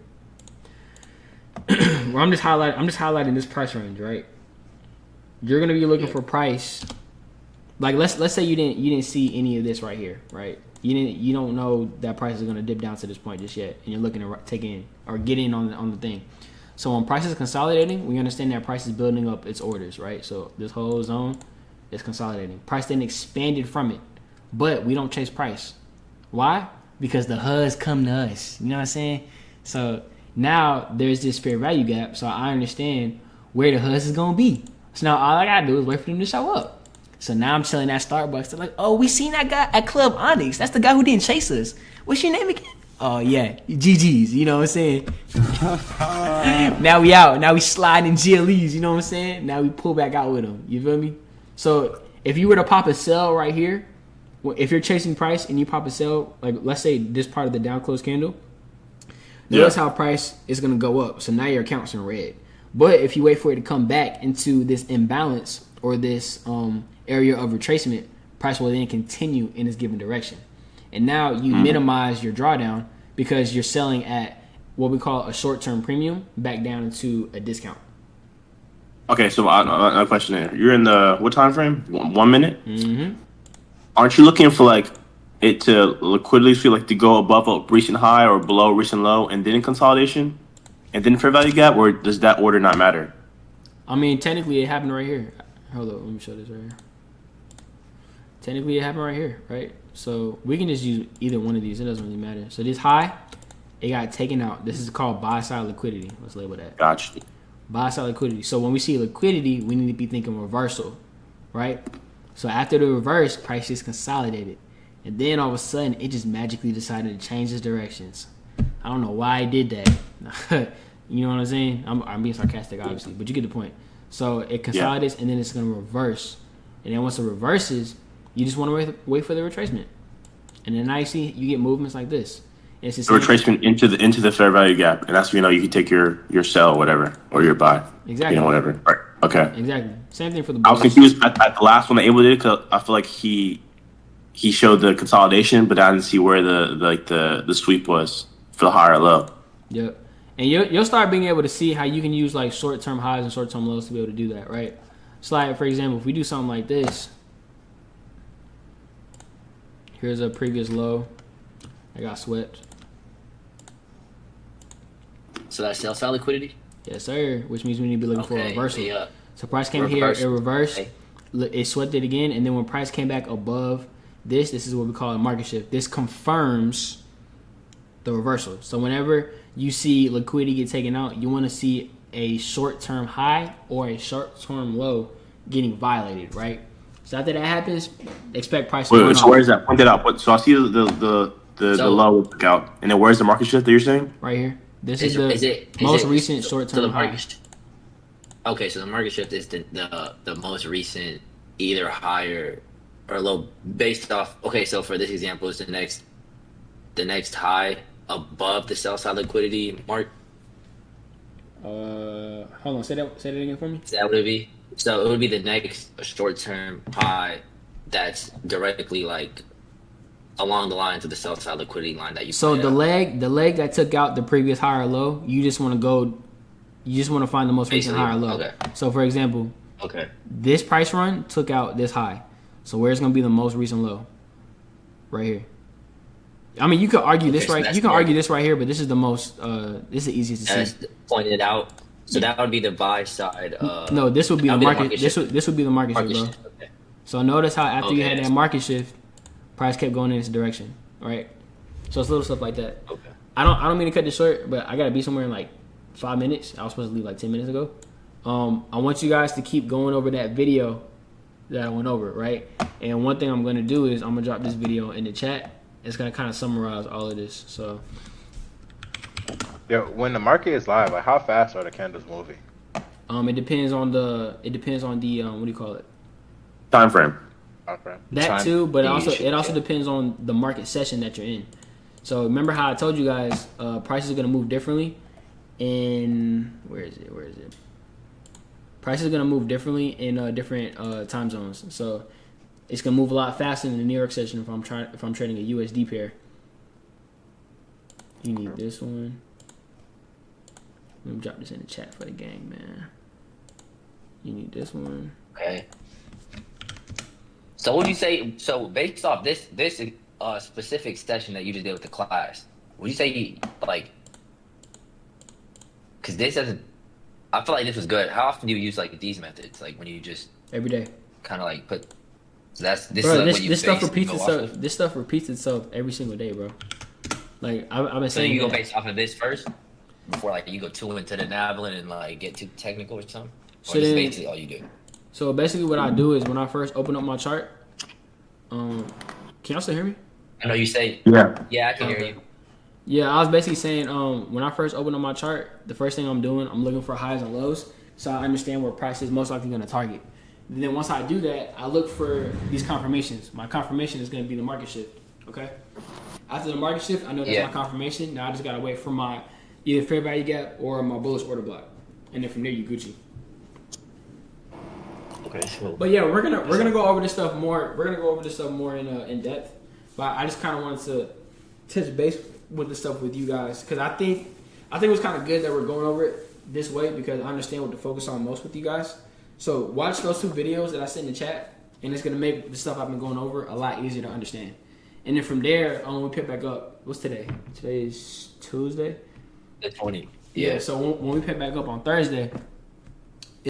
Where I'm just highlighting this price range, right? You're gonna be looking for price Like let's say you didn't see any of this right here, right? You don't know that price is going to dip down to this point just yet, and you're looking to take in or get in on the thing. So when price is consolidating, we understand that price is building up its orders, right? So this whole zone is consolidating. Price then expanded from it, but we don't chase price. Why? Because the HUDs come to us. You know what I'm saying? So now there's this fair value gap. So I understand where the HUDs is gonna be. So now all I gotta do is wait for them to show up. So now I'm chilling at Starbucks. They're like, oh, we seen that guy at Club Onyx. That's the guy who didn't chase us. What's your name again? Oh yeah, GG's. You know what I'm saying? Now we out. Now we slide in GLEs. You know what I'm saying? Now we pull back out with them. You feel me? So if you were to pop a sell right here, if you're chasing price and you pop a sell, like let's say this part of the down close candle, notice how price is going to go up. So now your account's in red. But if you wait for it to come back into this imbalance or this area of retracement, price will then continue in this given direction. And now you minimize your drawdown because you're selling at what we call a short-term premium back down into a discount. Okay, so a question there. You're in the what time frame? 1 minute? Mm-hmm. Aren't you looking for like it to liquidity feel like to go above a recent high or below recent low and then consolidation and then fair value gap, or does that order not matter? I mean, technically it happened right here. Hold on, let me show this right here. Technically it happened right here, right? So we can just use either one of these. It doesn't really matter. So this high, it got taken out. This is called buy side liquidity. Let's label that. Gotcha. Buy side liquidity. So when we see liquidity, we need to be thinking reversal, right? So after the reverse, price just consolidated. And then all of a sudden, it just magically decided to change its directions. I don't know why it did that. You know what I'm saying? I'm being sarcastic, obviously, but you get the point. So it consolidates, and then it's going to reverse. And then once it reverses, you just want to wait for the retracement. And then now you see you get movements like this. And it's the retracement into the fair value gap, and that's when you can take your sell or whatever, or your buy. Exactly. Whatever. Right. Okay. Exactly. Same thing for the. I was confused at the last one that Abel did because I feel like he showed the consolidation, but I didn't see where the sweep was for the higher low. Yep. And you'll start being able to see how you can use like short-term highs and short-term lows to be able to do that, right? So like, for example, if we do something like this, here's a previous low. I got swept. So that's sell side liquidity? Yes, sir. Which means we need to be looking for a reversal. Yeah. So price came here, it reversed, it swept it again, and then when price came back above this is what we call a market shift. This confirms the reversal. So whenever you see liquidity get taken out, you want to see a short-term high or a short-term low getting violated, right? So after that happens, expect price to Wait, so where is that? Point that out. So I see the low look out, and then where's the market shift that you're saying? Right here. This is the most recent short-term high. Okay, so the market shift is the most recent either higher or low based off. Okay, so for this example, is the next high above the sell side liquidity mark. Hold on, say that again for me. So that would be. So it would be the next short-term high that's directly like along the lines of the sell side liquidity line that you. So the leg that took out the previous high or low, you just want to find the most recent high or low. Okay. So for example, this price run took out this high. So where's going to be the most recent low? Right here. I mean, you could argue this right. You can argue this right here, but this is the most. This is the easiest to see. Pointed out. So that would be the buy side. No, this would be the market. This would be the market shift, bro. Okay. So notice how after you had that market shift, price kept going in this direction, right? So it's little stuff like that. Okay. I don't mean to cut this short, but I gotta be somewhere in like 5 minutes. I was supposed to leave like 10 minutes ago. I want you guys to keep going over that video that I went over, right? And one thing I'm gonna do is I'm gonna drop this video in the chat. It's gonna kind of summarize all of this. So. Yeah, when the market is live, like how fast are the candles moving? It depends on the what do you call it? Time frame. That too, but it also depends on the market session that you're in. So remember how I told you guys, prices are gonna move differently. Where is it? Prices are gonna move differently in different time zones. So it's gonna move a lot faster than the New York session if I'm trading a USD pair. You need this one. Let me drop this in the chat for the gang, man. You need this one. Okay. So what do you say? So based off this specific session that you just did with the class, would you say like? Because this doesn't. I feel like this was good. How often do you use like these methods? Like when you just every day. kind of like put. So that's this. Bro, is like this, what you this stuff base and repeats go off itself. of? This stuff repeats itself every single day, bro. Like I've been So saying. you go that. based off of this first before like you go too into the dabbling and like get too technical or something. Or So this then- basically all you do. So basically, what I do is when I first open up my chart, can y'all still hear me? I know you say. Yeah. Yeah, I can hear you. Yeah, I was basically saying when I first open up my chart, the first thing I'm doing, I'm looking for highs and lows, so I understand where price is most likely going to target. And then once I do that, I look for these confirmations. My confirmation is going to be the market shift. Okay. After the market shift, I know that's Yeah. my confirmation. Now I just gotta wait for my either fair value gap or my bullish order block, and then from there you Gucci. Okay, so But yeah, we're gonna go over this stuff more. We're gonna go over this stuff more in depth. But I just kind of wanted to touch base with the stuff with you guys because I think it was kind of good that we're going over it this way because I understand what to focus on most with you guys. So watch those 2 videos that I sent in the chat, and it's gonna make the stuff I've been going over a lot easier to understand. And then from there, when we pick back up, what's today? Today is Tuesday. the 20. Yeah. So when we pick back up on Thursday,